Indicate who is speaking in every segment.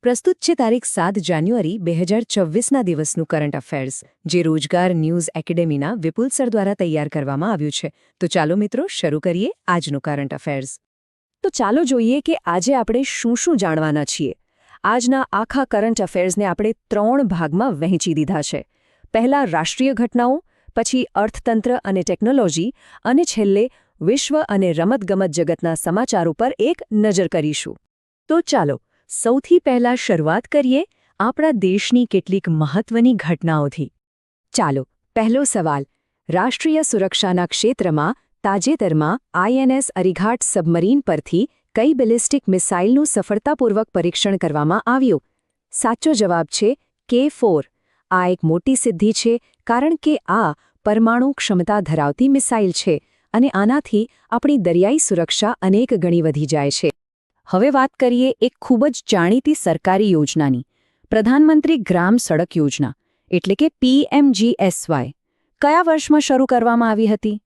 Speaker 1: પ્રસ્તુત છે તારીખ 7 જાન્યુઆરી 2024ના દિવસનું કરંટ અફેર્સ, જે રોજગાર ન્યૂઝ એકેડેમીના વિપુલ સર દ્વારા તૈયાર કરવામાં આવ્યું છે. તો ચાલો મિત્રો, શરૂ કરીએ આજનું કરંટ અફેર્સ. તો ચાલો જોઈએ કે આજે આપણે શું શું જાણવાના છીએ. આજના આખા કરંટ અફેર્સને આપણે 3 ભાગમાં વહેંચી દીધા છે. પહેલા રાષ્ટ્રીય ઘટનાઓ, પછી અર્થતંત્ર અને ટેકનોલોજી, અને છેલ્લે વિશ્વ અને રમતગમત જગતના સમાચારો પર એક નજર કરીશું. તો ચાલો સૌથી પહેલા શરૂઆત કરીએ આપણા દેશની કેટલીક મહત્વની ઘટનાઓથી. ચાલો, પહેલો સવાલ. રાષ્ટ્રીય સુરક્ષાના ક્ષેત્રમાં તાજેતરમાં INS અરિઘાટ સબમરીન પરથી કઈ બેલિસ્ટિક મિસાઇલનું સફળતાપૂર્વક પરીક્ષણ કરવામાં આવ્યું? સાચો જવાબ છે K4. આ એક મોટી સિદ્ધિ છે, કારણ કે આ પરમાણુ ક્ષમતા ધરાવતી મિસાઇલ છે અને આનાથી આપણી દરિયાઈ સુરક્ષા અનેક ગણી વધી જાય છે. હવે વાત કરીએ એક ખૂબ જ જાણીતી સરકારી યોજનાની, પ્રધાનમંત્રી ગ્રામ સડક યોજના, એટલે કે PMGSY. કયા વર્ષમાં શરૂ કરવામાં આવી હતી?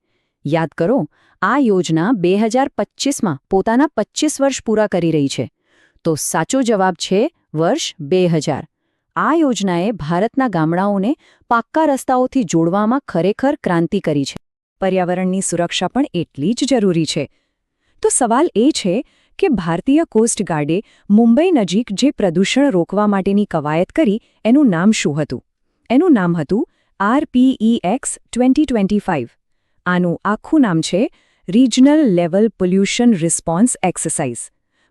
Speaker 1: યાદ કરો, આ યોજના 2025માં પોતાના 25 વર્ષ પૂરા કરી રહી છે. તો સાચો જવાબ છે વર્ષ 2000. આ યોજનાએ ભારતના ગામડાઓને પાક્કા રસ્તાઓથી જોડવામાં ખરેખર ક્રાંતિ કરી છે. પર્યાવરણની સુરક્ષા પણ એટલી જ જરૂરી છે. તો સવાલ એ છે કે ભારતીય કોસ્ટગાર્ડે મુંબઈ નજીક જે પ્રદૂષણ રોકવા માટેની કવાયત કરી, એનું નામ શું હતું? એનું નામ હતું RPEX 2025. આનું આખું નામ છે regional level pollution response exercise.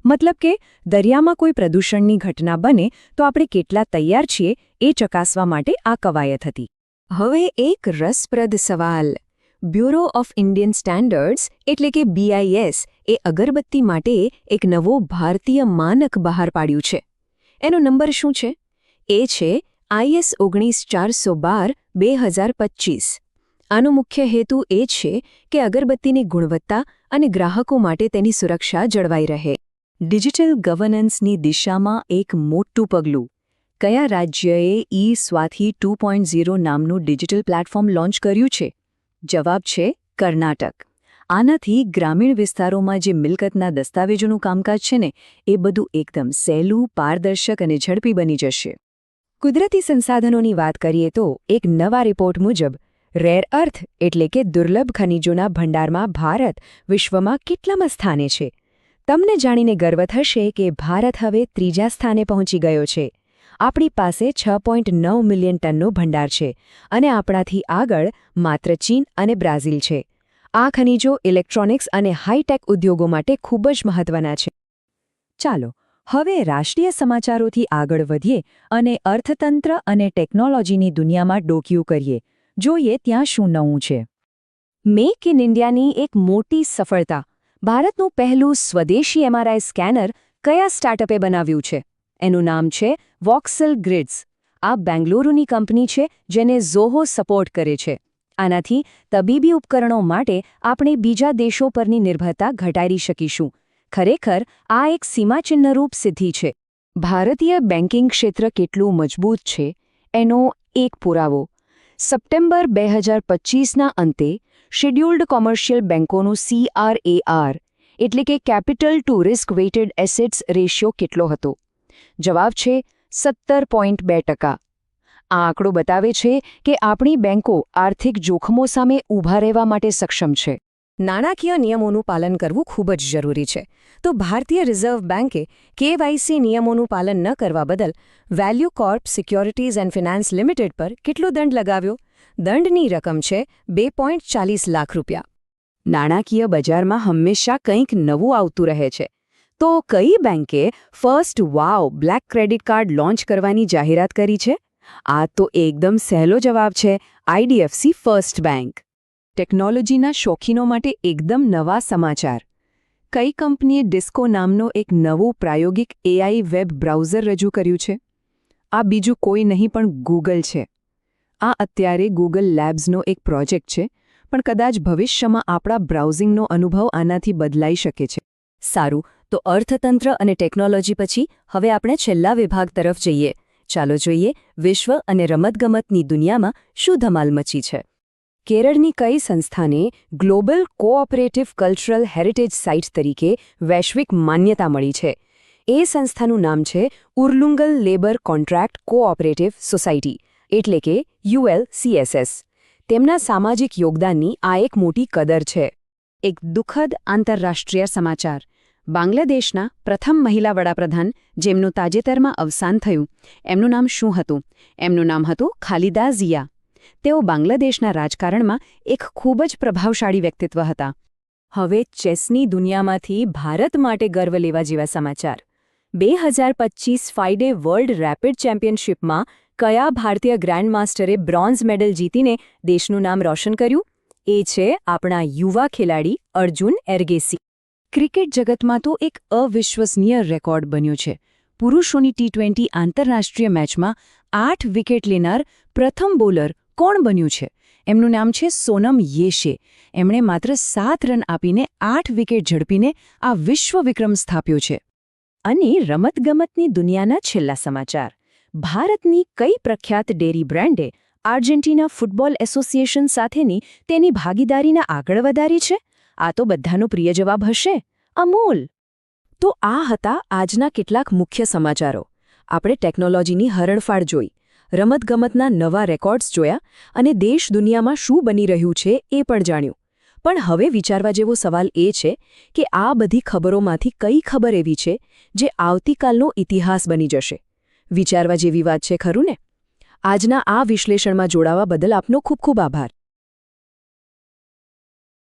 Speaker 1: મતલબ કે દરિયામાં કોઈ પ્રદૂષણની ઘટના બને તો આપણે કેટલા તૈયાર છીએ એ ચકાસવા માટે આ કવાયત હતી. હવે એક રસપ્રદ સવાલ. બ્યુરો ઓફ ઇન્ડિયન સ્ટેન્ડર્ડ્સ એટલે કે BIS એ અગરબત્તી માટે એક નવો ભારતીય માનક બહાર પાડ્યું છે. એનો નંબર શું છે? એ છે IS 19412/2025. આનો મુખ્ય હેતુ એ છે કે અગરબત્તીની ગુણવત્તા અને ગ્રાહકો માટે તેની સુરક્ષા જળવાઈ રહે. ડિજિટલ ગવર્નન્સની દિશામાં એક મોટું પગલું. કયા રાજ્યએ e-સ્વાથી 2.0 નામનું ડિજિટલ પ્લેટફોર્મ લોન્ચ કર્યું છે? જવાબ છે કર્ણાટક. આનાથી ગ્રામીણ વિસ્તારોમાં જે મિલકતના દસ્તાવેજોનું કામકાજ છે ને, એ બધું એકદમ સહેલું, પારદર્શક અને ઝડપી બની જશે. કુદરતી સંસાધનોની વાત કરીએ તો એક નવા રિપોર્ટ મુજબ રેર અર્થ એટલે કે દુર્લભ ખનિજોના ભંડારમાં ભારત વિશ્વમાં કેટલામાં સ્થાને છે? તમને જાણીને ગર્વ થશે કે ભારત હવે 3જા સ્થાને પહોંચી ગયો છે. આપણી પાસે 6.9 મિલિયન ટનનો ભંડાર છે અને આપણાથી આગળ માત્ર ચીન અને બ્રાઝિલ છે. આ ખનિજો ઇલેક્ટ્રોનિક્સ અને હાઈટેક ઉદ્યોગો માટે ખૂબ જ મહત્વના છે. ચાલો હવે રાષ્ટ્રીય સમાચારોથી આગળ વધીએ અને અર્થતંત્ર અને ટેકનોલોજીની દુનિયામાં ડોકિયું કરીએ. જોઈએ ત્યાં શું નવું છે. મેક ઇન ઇન્ડિયાની એક મોટી સફળતા. ભારતનું પહેલું સ્વદેશી MRI સ્કેનર કયા સ્ટાર્ટઅપે બનાવ્યું છે? એનું નામ છે વોક્સલ ગ્રિડ્સ. આ બેંગલુરુની કંપની છે જેને ઝોહો સપોર્ટ કરે છે. આનાથી તબીબી ઉપકરણો માટે આપણે બીજા દેશો પરની નિર્ભરતા ઘટાડી શકીશું. ખરેખર આ એક સીમાચિહ્નરૂપ સિદ્ધિ છે. ભારતીય બેન્કિંગ ક્ષેત્ર કેટલું મજબૂત છે એનો એક પુરાવો. સપ્ટેમ્બર 2025ના અંતે શેડ્યુલ્ડ કોમર્શિયલ બેન્કોનું CRAR એટલે કે capital to risk weighted assets ratio કેટલો હતો? જવાબ છે 17.2%. આ આંકડો બતાવે છે કે આપણી બેન્કો આર્થિક જોખમો સામે ઊભા રહેવા માટે સક્ષમ છે. નાણાકીય નિયમોનું પાલન કરવું ખૂબ જ જરૂરી છે. તો ભારતીય રિઝર્વ બેન્કે KYC નિયમોનું પાલન ન કરવા બદલ value Corp securities and finance limited પર કેટલો દંડ લગાવ્યો? દંડની રકમ છે 2.40 લાખ રૂપિયા. નાણાકીય બજારમાં હંમેશા કંઈક નવું આવતું રહે છે. તો કઈ બેન્કે ફર્સ્ટ વાવ બ્લેક ક્રેડિટ કાર્ડ લોન્ચ કરવાની જાહેરાત કરી છે? આ તો એકદમ સહેલો જવાબ છે IDFC ફર્સ્ટ બેન્ક. ટેકનોલોજીના શોખીનો માટે એકદમ નવા સમાચાર. કઈ કંપનીએ ડિસ્કો નામનો એક નવું પ્રાયોગિક AI વેબ બ્રાઉઝર રજૂ કર્યું છે? આ બીજું કોઈ નહીં પણ ગૂગલ છે. આ અત્યારે ગૂગલ લેબ્સનો એક પ્રોજેક્ટ છે, પણ કદાચ ભવિષ્યમાં આપણા બ્રાઉઝિંગનો અનુભવ આનાથી બદલાઈ શકે છે. સારું, તો અર્થતંત્ર અને ટેકનોલોજી પછી હવે આપણે છેલ્લા વિભાગ તરફ જઈએ. ચાલો જોઈએ વિશ્વ અને રમતગમતની દુનિયામાં શું ધમાલ મચી છે. કેરળની કઈ સંસ્થાને global cooperative cultural heritage site તરીકે વૈશ્વિક માન્યતા મળી છે? એ સંસ્થાનું નામ છે ઉર્લુંગલ લેબર કોન્ટ્રાક્ટ કોઓપરેટિવ સોસાયટી એટલે કે ULCSS. તેમના સામાજિક યોગદાનની આ એક મોટી કદર છે. એક દુઃખદ આંતરરાષ્ટ્રીય સમાચાર. બાંગ્લાદેશના પ્રથમ મહિલા વડાપ્રધાન જેમનું તાજેતરમાં અવસાન થયું, એમનું નામ શું હતું? એમનું નામ હતું ખાલિદા ઝિયા. તેઓ બાંગ્લાદેશના રાજકારણમાં એક ખૂબ જ પ્રભાવશાળી વ્યક્તિત્વ હતા. હવે ચેસની દુનિયામાંથી ભારત માટે ગર્વ લેવા જેવા સમાચાર. 2025 ફાઇડે વર્લ્ડ રેપિડ ચેમ્પિયનશિપમાં કયા ભારતીય ગ્રાન્ડમાસ્ટરે બ્રોન્ઝ મેડલ જીતીને દેશનું નામ રોશન કર્યું? એ છે આપણા યુવા ખેલાડી અર્જુન એરગેસી. ક્રિકેટ જગતમાં તો એક અવિશ્વસનીય રેકોર્ડ બન્યો છે. પુરુષોની T20 આંતરરાષ્ટ્રીય મેચમાં 8 વિકેટ લેનાર પ્રથમ બોલર કોણ બન્યું છે? એમનું નામ છે સોનમ યેશે. એમણે માત્ર 7 રન આપીને 8 વિકેટ ઝડપીને આ વિશ્વ વિક્રમ સ્થાપ્યો છે. અને રમતગમતની દુનિયાના છેલ્લા સમાચાર. ભારતની કઈ પ્રખ્યાત ડેરી બ્રાન્ડે આર્જેન્ટિના ફૂટબોલ એસોસિએશન સાથેની તેની ભાગીદારીને આગળ વધારી છે? આ તો બધાનો પ્રિય જવાબ હશે, અમૂલ. તો આ હતા આજના કેટલાક મુખ્ય સમાચારો. આપણે ટેકનોલોજીની હરણફાળ જોઈ, રમતગમતના નવા રેકોર્ડ્સ જોયા અને દેશ દુનિયામાં શું બની રહ્યું છે એ પણ જાણ્યું. પણ હવે વિચારવા જેવો સવાલ એ છે કે આ બધી ખબરોમાંથી કઈ ખબર એવી છે જે આવતીકાલનો ઇતિહાસ બની જશે? વિચારવા જેવી વાત છે, ખરું ને? આજના આ વિશ્લેષણમાં જોડાવા બદલ આપનો ખૂબ ખૂબ આભાર.